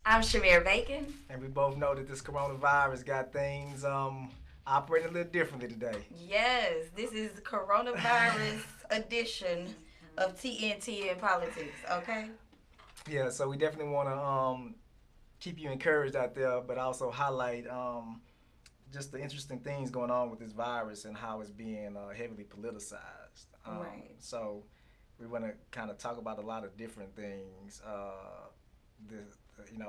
I'm Shamir Bacon. And we both know that this coronavirus got things operating a little differently today. Yes, this is coronavirus edition of TNT in politics, okay? Yeah, so we definitely want to keep you encouraged out there, but also highlight just the interesting things going on with this virus and how it's being heavily politicized. Right. So we want to kind of talk about a lot of different things.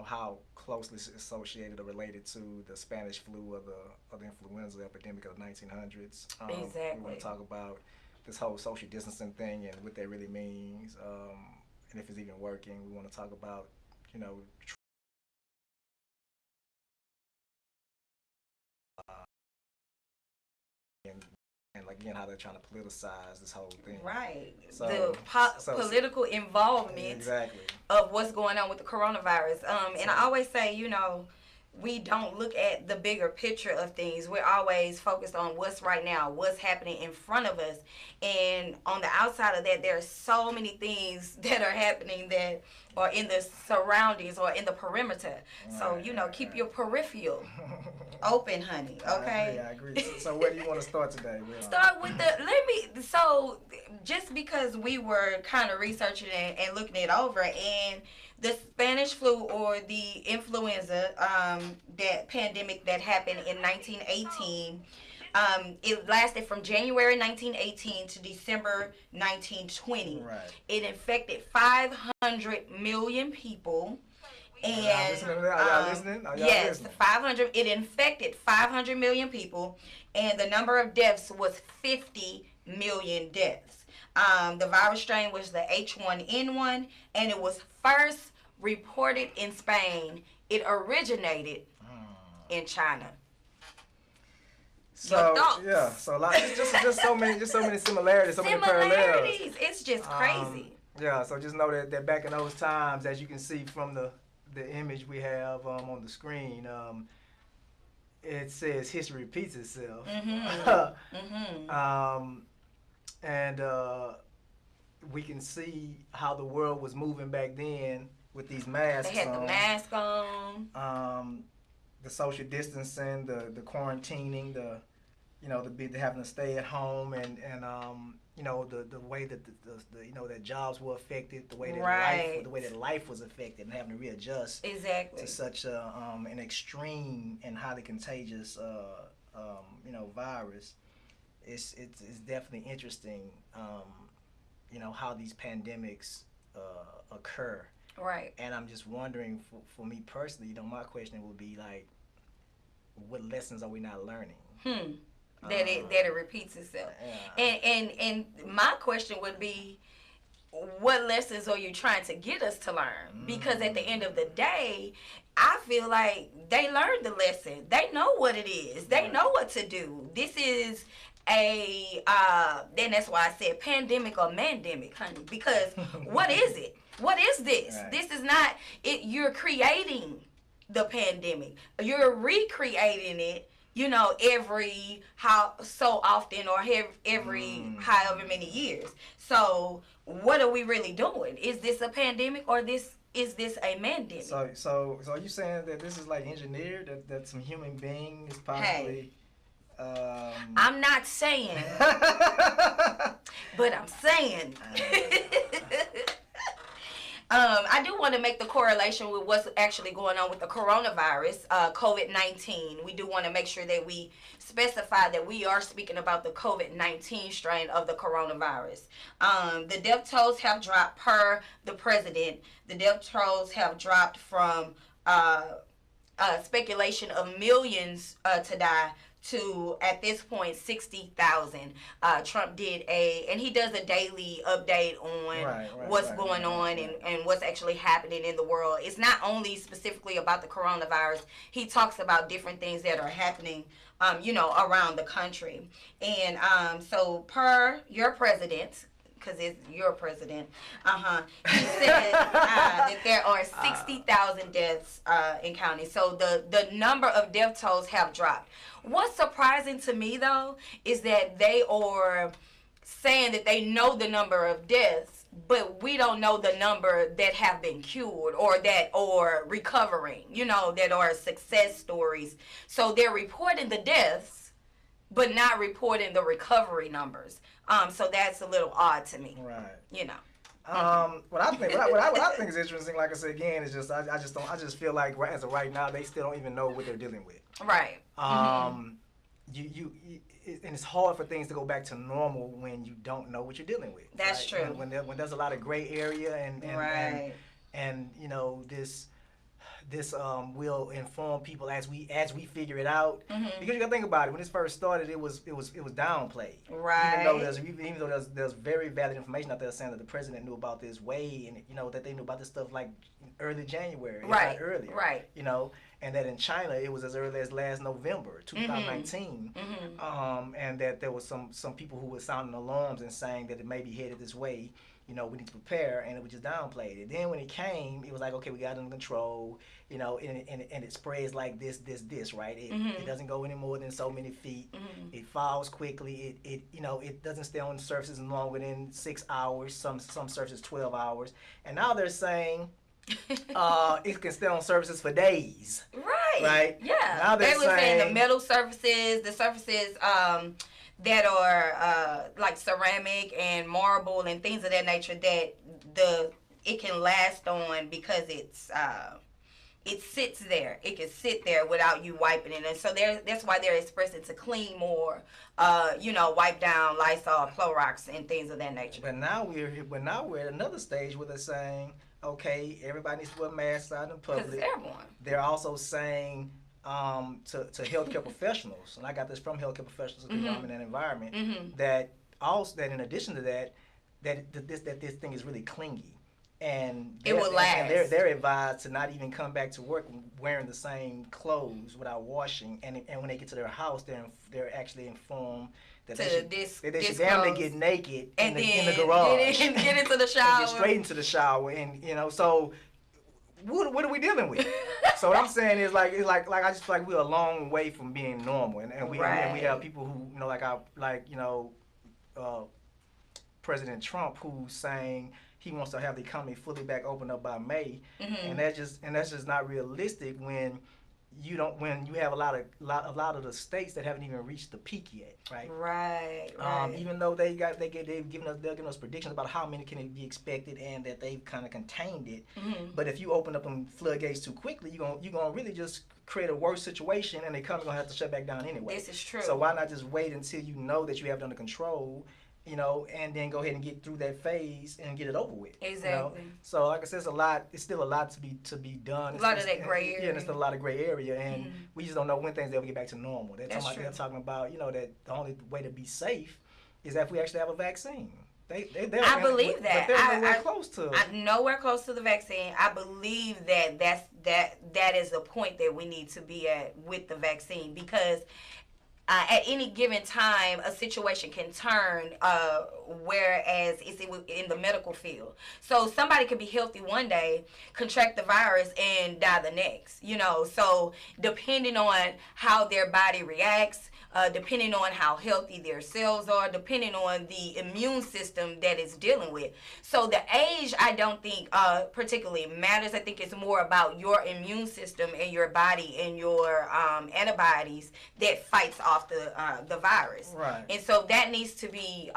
How closely associated or related to the Spanish flu or the influenza epidemic of the 1900s. Exactly. We want to talk about this whole social distancing thing and what that really means, and if it's even working. We want to talk about, you know, and like again how they're trying to politicize this whole thing. Right. So, the political involvement exactly. of what's going on with the coronavirus. And I always say, we don't look at the bigger picture of things. We're always focused on what's right now, what's happening in front of us. And on the outside of that, there are so many things that are happening that are in the surroundings or in the perimeter. So, keep your peripheral open, honey, okay? I agree. So where do you want to start today? Start with just because we were kind of researching and looking it over, and the Spanish flu or the influenza, that pandemic that happened in 1918, it lasted from January 1918 to December 1920. Right. It infected 500 million people. And are y'all listening? Yes, listening? 500. It infected 500 million people, and the number of deaths was 50 million deaths. The virus strain was the H1N1, and it was first reported in Spain. It originated in China. So so a lot, just so many similarities, so many parallels. It's just crazy. So just know that back in those times, as you can see from the image we have on the screen, it says history repeats itself. And we can see how the world was moving back then with these masks. They had the mask on. The social distancing, the quarantining, the having to stay at home, and the way that that jobs were affected, the way that life was affected, and having to readjust exactly to such an extreme and highly contagious virus. It's definitely interesting, how these pandemics occur. Right. And I'm just wondering, for me personally, my question would be like, what lessons are we not learning? That it repeats itself. Yeah. And my question would be, what lessons are you trying to get us to learn? Because at the end of the day, I feel like they learned the lesson. They know what it is. They know what to do. This is then that's why I said pandemic or mandemic, honey. Because what is it? What is this? Right. This is not it. You're creating the pandemic. You're recreating it, every so often or every however many years. So what are we really doing? Is this a pandemic or is this a mandemic? So are you saying that this is like engineered, that some human being is possibly... Hey. I'm not saying, but I'm saying. I do want to make the correlation with what's actually going on with the coronavirus, COVID-19. We do want to make sure that we specify that we are speaking about the COVID-19 strain of the coronavirus. The death tolls have dropped per the president. The death tolls have dropped from speculation of millions to die to, at this point, 60,000. Trump did and he does a daily update on what's going on and what's actually happening in the world. It's not only specifically about the coronavirus. He talks about different things that are happening, around the country. And so per your president, because it's your president, he said that there are 60,000 deaths in county. So the number of death tolls have dropped. What's surprising to me, though, is that they are saying that they know the number of deaths, but we don't know the number that have been cured or recovering, that are success stories. So they're reporting the deaths, but not reporting the recovery numbers. So that's a little odd to me. Right. What I think is interesting, like I said again, is just I just feel like as of right now they still don't even know what they're dealing with. Right. And it's hard for things to go back to normal when you don't know what you're dealing with. That's true. When there's a lot of gray area and this will inform people as we figure it out. Because you gotta think about it. When this first started, it was downplayed. Right. Even though there's very valid information out there saying that the president knew about this way, and that they knew about this stuff like early January, right, if not earlier. Right. And that in China it was as early as last November 2019, and that there was some people who were sounding alarms and saying that it may be headed this way. We need to prepare, and it was just downplayed. And then when it came, it was like, okay, we got it under control, and it spreads like this, right? It doesn't go any more than so many feet. It falls quickly. It doesn't stay on surfaces longer than 6 hours. Some surfaces 12 hours. And now they're saying it can stay on surfaces for days. Right? Yeah. Now they were saying the metal surfaces, the surfaces that are like ceramic and marble and things of that nature, that it can last on because it sits there. It can sit there without you wiping it. And so that's why they're expressing to clean more, wipe down Lysol, Clorox, and things of that nature. But now we're at another stage where they're saying, okay, everybody needs to wear masks out in public. Because everyone. They're also saying to healthcare professionals, and I got this from healthcare professionals because I'm in that environment, that in addition to that this thing is really clingy. And it will last. And they're advised to not even come back to work wearing the same clothes without washing. And when they get to their house, they're actually informed that they should damn near get naked in the garage. Get into the shower. Get straight into the shower. And so what are we dealing with? So what I'm saying is like I just feel like we're a long way from being normal. And we have people who President Trump, who's saying he wants to have the economy fully back open up by May, and that's just not realistic when you have a lot of the states that haven't even reached the peak yet, right? Right. Even though they're giving us predictions about how many can be expected and that they've kind of contained it, but if you open up them floodgates too quickly, you're gonna really just create a worse situation, and the economy's gonna have to shut back down anyway. This is true. So why not just wait until you know that you have it under control? And then go ahead and get through that phase and get it over with. Exactly. So like I said, it's still a lot to be done. A lot of that gray area. Yeah, and it's still a lot of gray area, and we just don't know when things ever get back to normal. They're talking about that the only way to be safe is if we actually have a vaccine. I believe that. But they're nowhere close to. Nowhere close to the vaccine. I believe that is the point that we need to be at with the vaccine, because at any given time, a situation can turn, whereas it's in the medical field. So somebody could be healthy one day, contract the virus, and die the next. So depending on how their body reacts, depending on how healthy their cells are, depending on the immune system that it's dealing with. So the age, I don't think particularly matters. I think it's more about your immune system and your body and your antibodies that fights off the virus. Right. And so that needs to be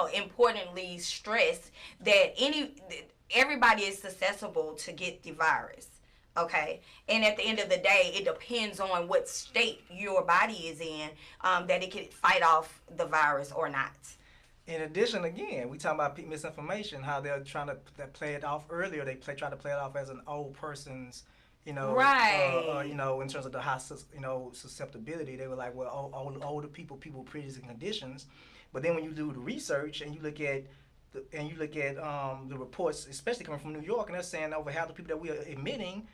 importantly stressed, that everybody is susceptible to get the virus. Okay, and at the end of the day, it depends on what state your body is in, that it can fight off the virus or not. In addition, again, we talking about misinformation, how they're trying to play it off earlier. They try to play it off as an old person's, right. In terms of the high, susceptibility. They were like, well, older people with pre-existing conditions. But then when you do the research and you look at the reports, especially coming from New York, and they're saying over half the people that we are admitting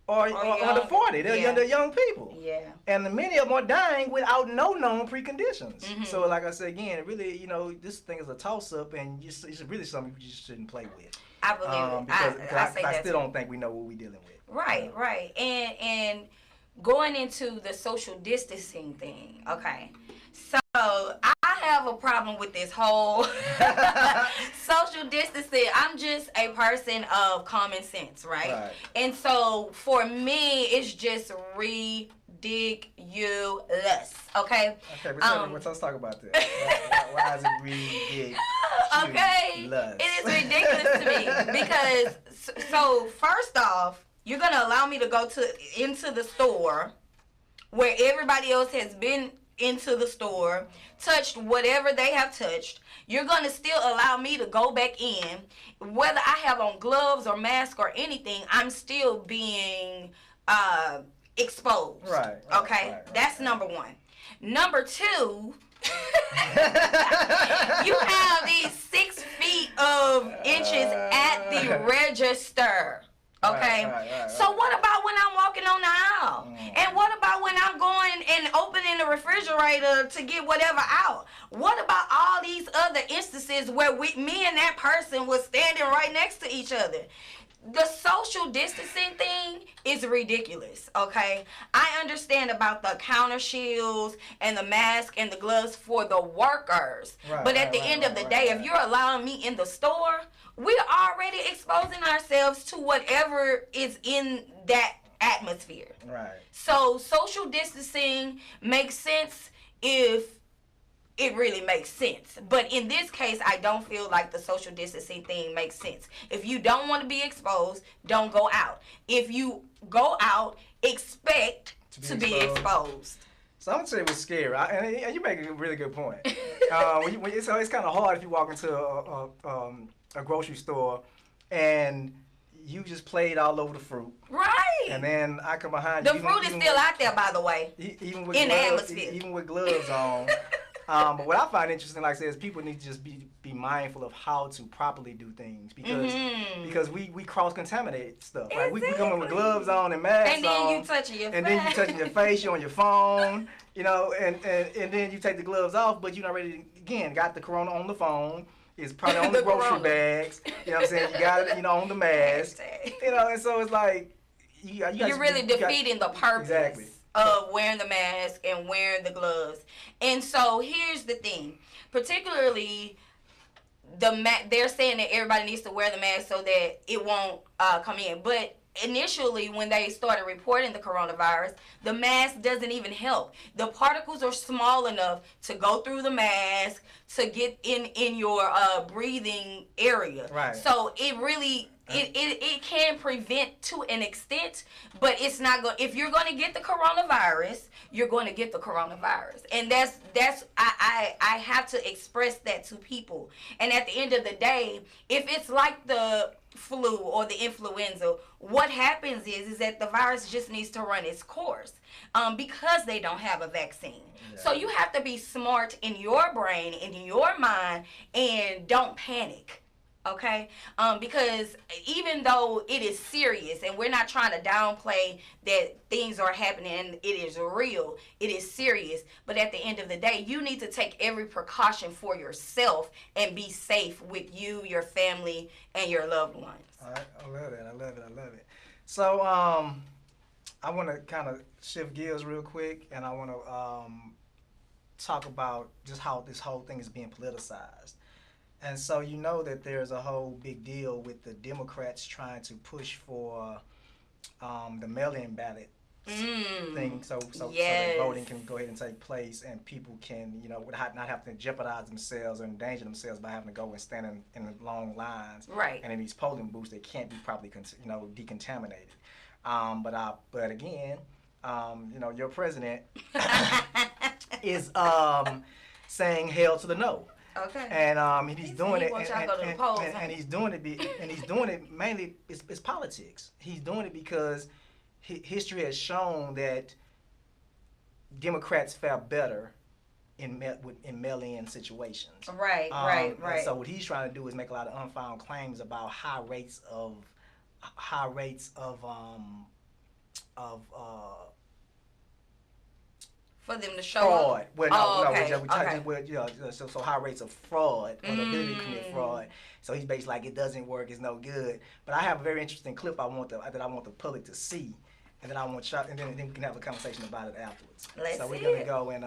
are under 40. They're young people. Yeah. And many of them are dying without no known preconditions. So like I said again, it really, this thing is a toss-up, and it's really something you just shouldn't play with. I believe it. Because I still don't think we know what we're dealing with. Right. And going into the social distancing thing, okay. So I have a problem with this whole social distancing. I'm just a person of common sense, right? And so for me, it's just ridiculous. Okay. Okay, but let's talk about that. Why is it ridiculous? Okay, it is ridiculous to me because so first off, you're gonna allow me to go into the store where everybody else has been into the store, touched whatever they have touched. You're going to still allow me to go back in. Whether I have on gloves or mask or anything, I'm still being exposed. Right. Okay? That's number one. Number two, you have these 6 feet of inches at the register. Okay, so what about when I'm walking on the aisle? And what about when I'm going and opening the refrigerator to get whatever out? What about all these other instances where me and that person was standing right next to each other? The social distancing thing is ridiculous, okay? I understand about the counter shields and the mask and the gloves for the workers. But at the end of the day, if you're allowing me in the store, we're already exposing ourselves to whatever is in that atmosphere. Right. So social distancing makes sense if it really makes sense. But in this case, I don't feel like the social distancing thing makes sense. If you don't want to be exposed, don't go out. If you go out, expect to be exposed. So I'm gonna say it was scary, and you make a really good point. So it's kind of hard if you walk into a grocery store and you just played all over the fruit. Right. And then I come behind you. The fruit is still out there, by the way. Even with in gloves, the atmosphere. Even with gloves on. But what I find interesting, like I said, is people need to just be mindful of how to properly do things because we cross-contaminate stuff. Exactly. Right? We come in with gloves on and masks on. And then you touching your face. And then you touching your face, you're on your phone, you know, and then you take the gloves off, but you're not ready, again, got the corona on the phone. It's probably on the grocery bags. You know what I'm saying? You got it, on the mask. You know, and so it's like you're really defeating the purpose of wearing the mask and wearing the gloves. And so here's the thing, particularly they're saying that everybody needs to wear the mask so that it won't come in. But initially, when they started reporting the coronavirus, the mask doesn't even help. The particles are small enough to go through the mask to get in your breathing area. Right. So it really it can prevent to an extent, but it's not going. If you're going to get the coronavirus, you're going to get the coronavirus, and that's I have to express that to people. And at the end of the day, if it's like the flu or the influenza, what happens is that the virus just needs to run its course because they don't have a vaccine. Yeah. So you have to be smart in your brain, in your mind, and don't panic. Okay? Because even though it is serious, and we're not trying to downplay that things are happening and it is real, it is serious, but at the end of the day, you need to take every precaution for yourself and be safe with you, your family, and your loved ones. All right. I love it. So I want to kind of shift gears real quick, and I want to talk about just how this whole thing is being politicized. And so you know that there's a whole big deal with the Democrats trying to push for the mail-in ballot thing, so that voting can go ahead and take place, and people can, not have to jeopardize themselves or endanger themselves by having to go and stand in long lines. Right. And in these polling booths, they can't be properly, decontaminated. But again, your president is saying hell to the no. Okay. And he's doing it, and he's doing it mainly. It's politics. He's doing it because history has shown that Democrats fare better in mail-in situations. Right. And so what he's trying to do is make a lot of unfounded claims about high rates of for them to show fraud. Well, so high rates of fraud or the ability to commit fraud. So he's basically like, it doesn't work, it's no good. But I have a very interesting clip that I want the public to see, and then I want y'all, and then we can have a conversation about it afterwards. Let's so we're see gonna go and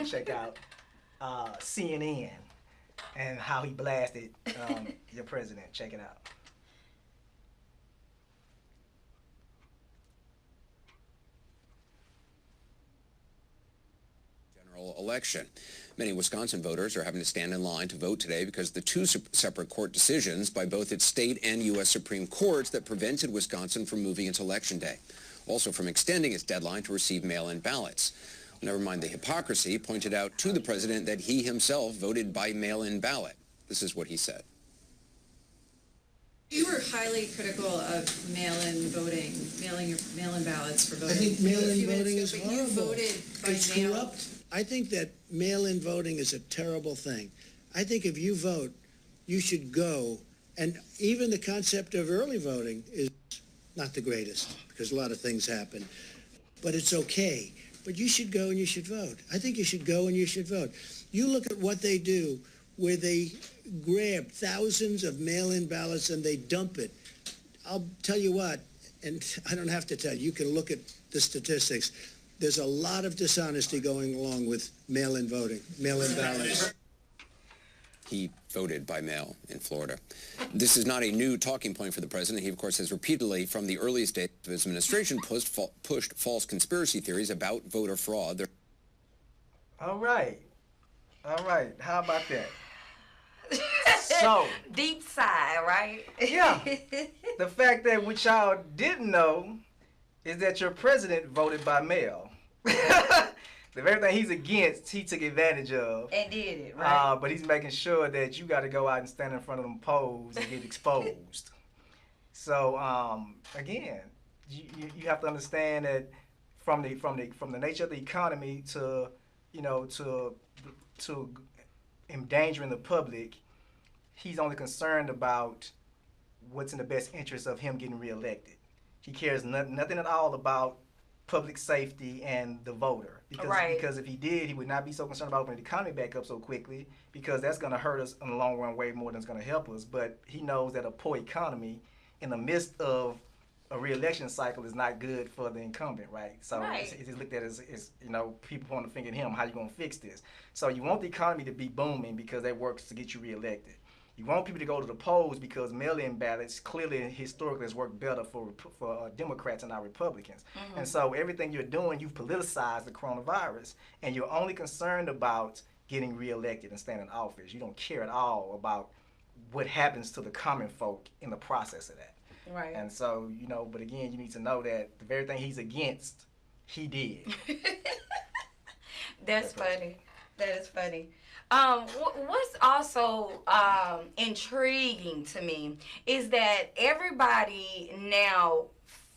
check out CNN and how he blasted your president. Check it out. Election. Many Wisconsin voters are having to stand in line to vote today because the two separate court decisions by both its state and U.S. Supreme Courts that prevented Wisconsin from moving its election day, also from extending its deadline to receive mail-in ballots. Never mind the hypocrisy, pointed out to the president that he himself voted by mail-in ballot. This is what he said. You were highly critical of mail-in voting, mail-in ballots for voting. I think mail-in voting is but horrible. You voted by It's mail. corrupt. I think that mail-in voting is a terrible thing. I think if you vote, you should go. And even the concept of early voting is not the greatest because a lot of things happen. But it's okay. But you should go and you should vote. I think you should go and you should vote. You look at what they do where they grab thousands of mail-in ballots and they dump it. I'll tell you what, and I don't have to tell you, you can look at the statistics. There's a lot of dishonesty going along with mail-in voting, mail-in ballots. He voted by mail in Florida. This is not a new talking point for the president. He, of course, has repeatedly, from the earliest days of his administration, pushed false conspiracy theories about voter fraud. All right. How about that? So deep sigh, right? Yeah. The fact that what y'all didn't know is that your president voted by mail. The very thing he's against, he took advantage of. And did it, right? But he's making sure that you got to go out and stand in front of them polls and get exposed. So again, you have to understand that from the nature of the economy to endangering the public, he's only concerned about what's in the best interest of him getting reelected. He cares nothing at all about public safety and the voter. Because if he did, he would not be so concerned about opening the economy back up so quickly, because that's going to hurt us in the long run way more than it's going to help us. But he knows that a poor economy in the midst of a re-election cycle is not good for the incumbent, right? So It's looked at as people pointing the finger at him, how you going to fix this? So you want the economy to be booming because that works to get you reelected. You want people to go to the polls because mail-in ballots clearly historically has worked better for Democrats and not Republicans. Mm-hmm. And so everything you're doing, you've politicized the coronavirus, and you're only concerned about getting reelected and staying in office. You don't care at all about what happens to the common folk in the process of that. Right. And so, but again, you need to know that the very thing he's against, he did. That's funny. That is funny. What's also intriguing to me is that everybody now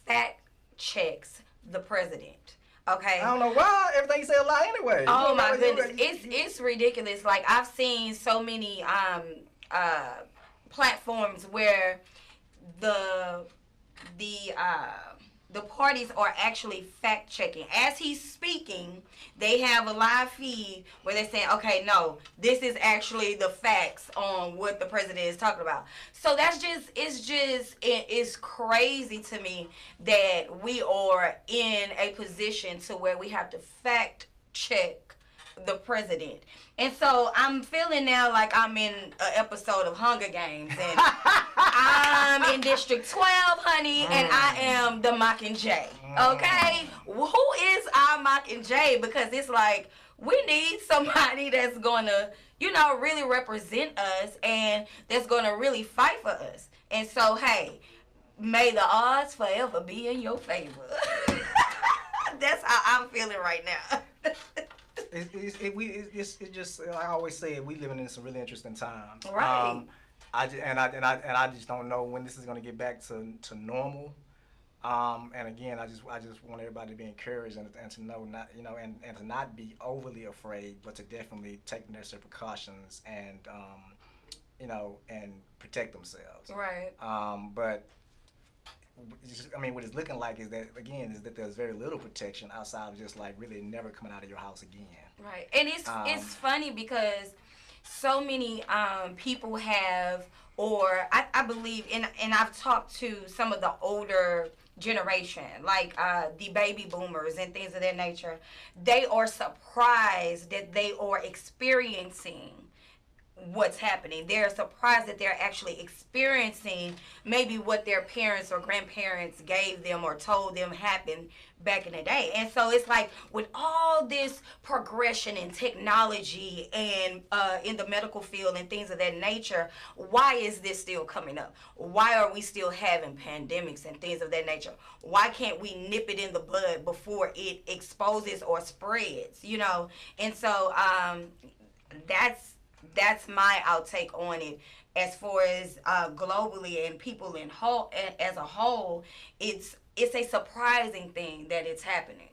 fact checks the president. Okay. I don't know why everything you say a lie anyway. Oh my goodness, it's ridiculous. Like, I've seen so many platforms where the parties are actually fact checking. As he's speaking, they have a live feed where they're saying, okay, no, this is actually the facts on what the president is talking about. So it's crazy to me that we are in a position to where we have to fact check the president. And so I'm feeling now like I'm in an episode of Hunger Games, and I'm in District 12, honey, and I am the Mockingjay. Okay? Who is our Mockingjay? Because it's like, we need somebody that's going to, really represent us and that's going to really fight for us. And so, hey, may the odds forever be in your favor. That's how I'm feeling right now. It's just, I always say, we living in some really interesting times. Right. I just don't know when this is going to get back to normal. And again, I just want everybody to be encouraged and to know and to not be overly afraid, but to definitely take necessary precautions and and protect themselves. Right. But what it's looking like is that there's very little protection outside of just like really never coming out of your house again. Right. And it's funny because so many people have, or I believe, and I've talked to some of the older generation, like the baby boomers and things of that nature, they are surprised that they are experiencing what's happening. They're surprised that they're actually experiencing maybe what their parents or grandparents gave them or told them happened back in the day. And so it's like, with all this progression in technology and in the medical field and things of that nature, why is this still coming up? Why are we still having pandemics and things of that nature? Why can't we nip it in the bud before it exposes or spreads, you know? And so that's my outtake on it. As far as globally and people in whole, as a whole, it's a surprising thing that it's happening.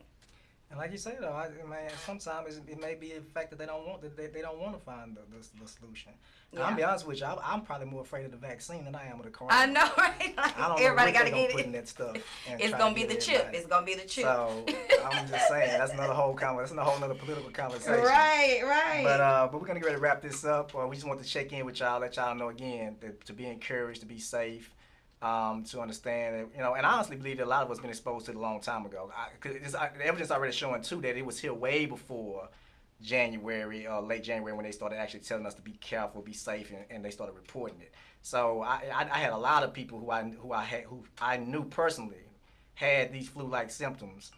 And like you say though, man, sometimes it may be the fact that they don't want to find the solution. Yeah. I'll be honest with you, I'm probably more afraid of the vaccine than I am of the corona. I know, right? Like, I don't everybody know what got to get it. That stuff it's gonna be the chip. It's gonna be the chip. So I'm just saying that's another whole political conversation. Right. But we're gonna get ready to wrap this up. We just want to check in with y'all, let y'all know again to be encouraged, to be safe. To understand that, you know, and I honestly believe that a lot of us been exposed to it a long time ago. The evidence already showing too that it was here way before January, late January, when they started actually telling us to be careful, be safe, and they started reporting it. So I had a lot of people who I knew personally had these flu-like symptoms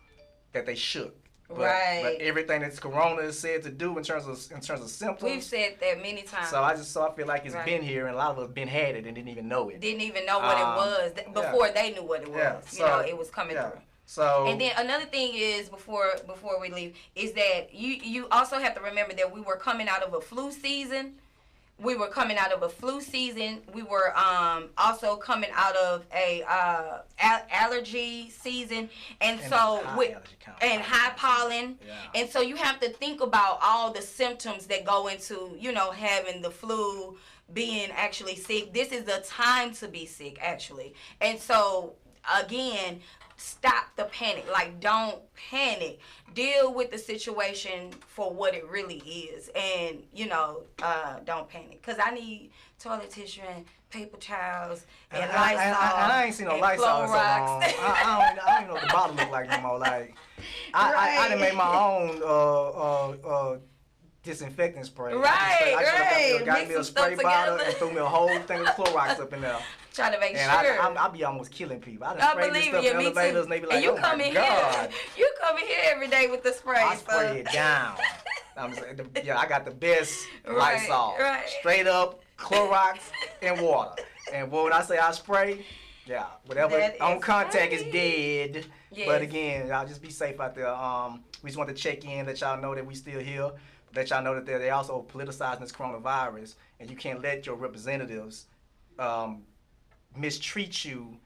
that they shook. But everything that Corona is said to do in terms of symptoms. We've said that many times. So I feel like it's been here, and a lot of us been had it and didn't even know it. Didn't even know what it was before they knew what it was. Yeah. So, you know, it was coming through. So, and then another thing is before we leave is that you also have to remember that we were coming out of a flu season. We were coming out of a flu season. We were also coming out of a allergy season, and so high pollen. Yeah. And so you have to think about all the symptoms that go into, you know, having the flu, being actually sick. This is the time to be sick, actually. And so again, stop the panic. Like, don't panic. Deal with the situation for what it really is. And, you know, don't panic. Because I need toilet tissue and paper towels and Lysol. And I ain't seen no Lysol in so long. I don't even know what the bottle look like no more. Like, I done made my own disinfectant spray. I got me a spray bottle and threw me a whole thing of Clorox up in there. Trying to make sure. I'll be almost killing people. I sprayed this stuff in elevators and they be like, oh my God. You come in here every day with the spray. I spray it down. I got the best Lysol. Straight up Clorox and water. And when I say I spray, whatever on contact is dead. Yes. But again, y'all just be safe out there. We just want to check in, let y'all know that we still here. Let y'all know that they also politicizing this coronavirus, and you can't let your representatives mistreat you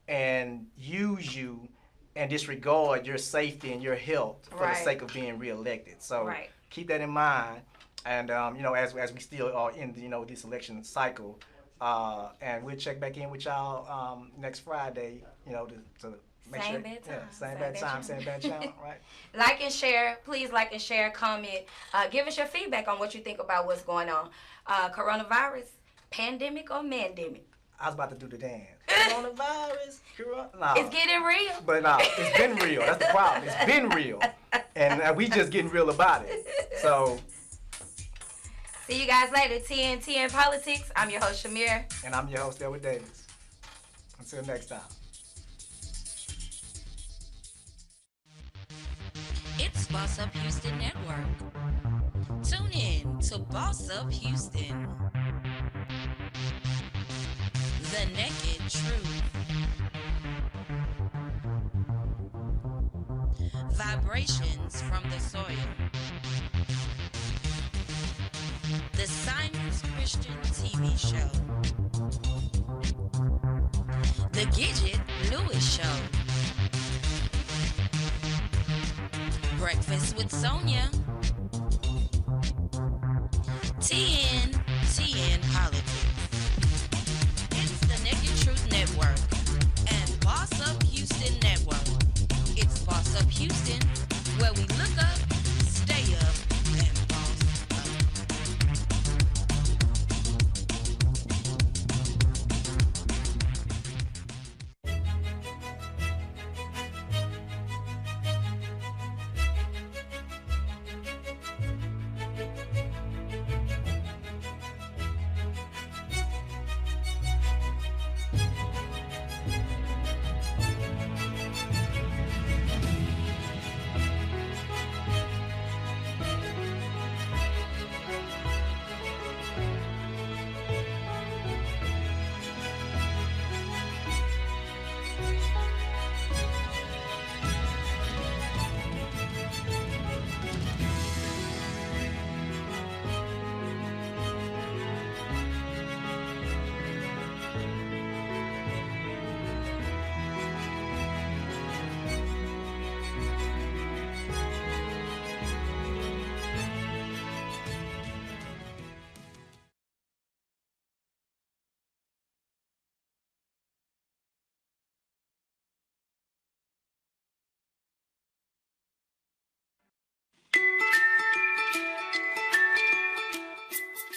and use you and disregard your safety and your health for the sake of being reelected. So keep that in mind. And you know, as we still are in this election cycle, and we'll check back in with y'all next Friday. You know, to make same sure, bad time. Same bad time, same bad channel, right? Like and share. Please like and share, comment. Give us your feedback on what you think about what's going on. Coronavirus, pandemic or mandemic? I was about to do the dance. Coronavirus, nah. It's getting real. But nah, it's been real. That's the problem. It's been real. And we just getting real about it. So. See you guys later. TNT in Politics. I'm your host, Shamir. And I'm your host, Edward Davis. Until next time. It's Boss Up Houston Network. Tune in to Boss Up Houston. The Naked Truth. Vibrations from the soil. The Simon's Christian TV show. The Gidget Lewis Show. Breakfast with Sonia. TN Politics. It's the Naked Truth Network and Boss Up Houston Network. It's Boss Up Houston, where we look up